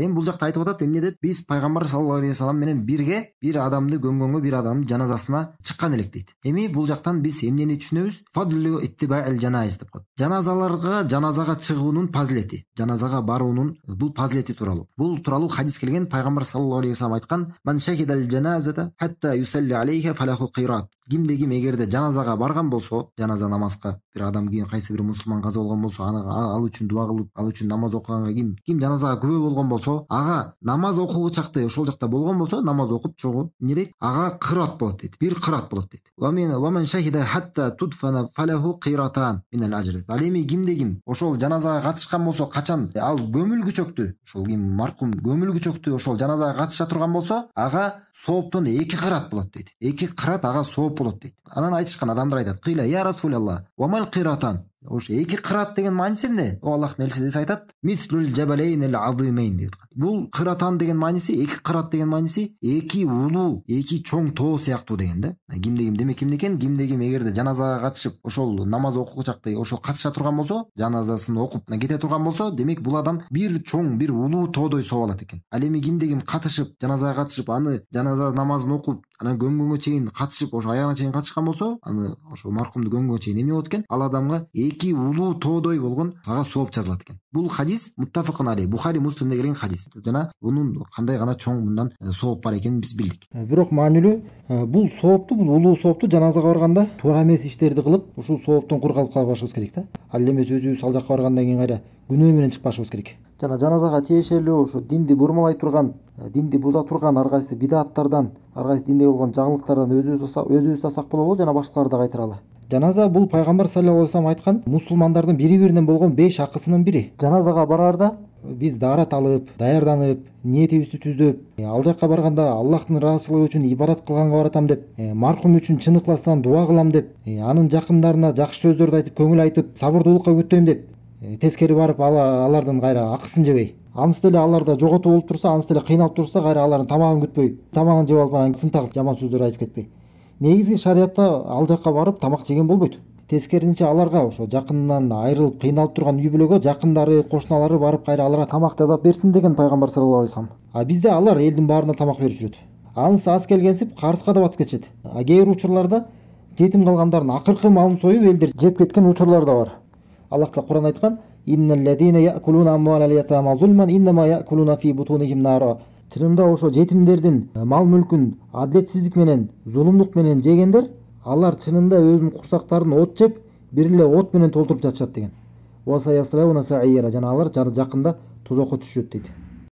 Эми бул жакта айтып атат, эмне дейт? Биз пайгамбар саллаллаху алейхи вассалам менен бирге бир адамды көмгөнгө, бир адамдын жаназасына чыккан элек дейт. Эми бул жактан биз эмнени түшүнөбүз? Фадлу иттибаил жанайз деп коет. Жаназага чыгуунун фазилети, жаназага баруунун бул фазилети тууралуу. Бул тууралуу хадис келген. Пайгамбар саллаллаху алейхи вассалам айткан: "Ман шахидал жаназата хатта юсалли алейха фалаху қират." Кимде ким эгерде жаназага барган болсо, жаназа намазга бир адам кайсы бир мусулман каза болгон болсо, ал үчүн дуа кылып, ал үчүн намаз окуганга ким жаназага күбө болгон болсо, ага намаз окуу чакта ошол жакта болгон болсо, намаз окуп чогуу эмне дейт? Ага кырат болот дейт. Бир кырат болот дейт. Ва мен шахида хатта tudfana falahu qiratan min al-ajr. Ал эми кимде ким ошол жаназага катышкан болсо, качан ал көмүлгүчөктү, ошол ким маркум көмүлгүчөктү ошол жаназага катыша турган болсо, ага сооптон 2 кырат болот дейт. 2 кырат ага сооп болот дейт. Анан айтышкан адамдар айтат: "Кыйла я Расулаллах, ва мал қиратан?" Ошо 2 кырат деген мааниси эмне? О Аллахтын элчиси айтат: "Мислул жабалейнил азимейн" дейт. Бул кыратан деген мааниси, 2 кырат деген мааниси 2 улуу, 2 чоң тоо сыяктуу деген да. Кимде ким демек кимде экен? Кимде ким эгерде жаназага катышып, ошол намаз окуу чакта ошол катыша турган болсо, жаназасын окуп кете турган болсо, демек бул адам бир чоң, бир улуу тоодой сооп алат экен. Ал эми кимде ким катышып, жаназага катышып, аны жаназа намазын окуп, анан көмгөнгө чейин катышып, ошо аягына чейин катышкан болсо, аны ошо маркумду көмгөнгө чейин эмне болот экен? Ал адамга 2 улуу тоодой болгон ага сооп жазылат экен. Бул хадис муттафакун алей, Бухари, Муслимде келген хадис. Жана бунун кандай гана чоң мындан сооп бар экенин биз билдик. Бирок маанилүү бул соопту, бул улуу соопту жаназага барганда туура эмес иштерди кылып, ушул сооптон кур калып калбашыбыз керек да. Ал эмес өзүбүз ал жакка баргандан кийин кайра күнөө менен чыкпашыбыз керек. Жана жаназага тиешелүү ушу динди бурмалай турган, динди буза турган ар кайсы бидаттардан, ар кайсы динде болгон жаңылыктардан өзүбүз тасак бололу, жана башкаларды да кайтаралы. Жаназа бул пайгамбар саллаллаху алейхи вассалам айткан мусулмандардын бири-биринен болгон 5 акысынын бири. Жаназага барарда биз даарат алып, даярданып, ниетибизди түздөп, ал жакка барганда Аллахтын ыраазычылыгы үчүн ибадат кылганга баратам деп, маркум үчүн чын ыкластан дуа кылам деп, анын жакындарына жакшы сөздөрдү айтып, көңүл айтып, сабырдуулукка күттөйм деп, тескери барып алардын кайра акысын жебей, анысы деле аларда жоготуу болуп турса, анысы деле кыйналып турса, кайра алардын тамагын күтпөй, тамагын жеп алып анан сын тагып жаман сөздөр айтып кетпей. Негизги шариатта ал жакка барып тамак жеген болбойт. Тескерисинче аларга ошо жакынынан айрылып кыйналып турган үй бүлөгө жакындары, кошуналары барып кайра аларга тамак жасап берсин деген пайгамбар саллаллаху алейхи вассалам. Бизде алар элдин баарына тамак берип жүрөт. Анысы аз келгенсип карызга да батып кетишет. Кээ бир учурларда жетим калгандардын акыркы малын союп элдер жеп кеткен учурлар да бар. Аллах Таала Кур'ан айткан: "Инналлазина я'кулуна амвалал ятама зулман иннама я'кулуна фи бутунихим нара." Чынында ошо жетимдердин мал мүлкүн адилетсиздик менен, зулумдук менен жегендер, алар чынында өзүнүн курсактарын от жеп, бир эле от менен толтуруп жатышат деген. Ва саяслауна саира, жана алар жакында тозокко түшүшөт дейт.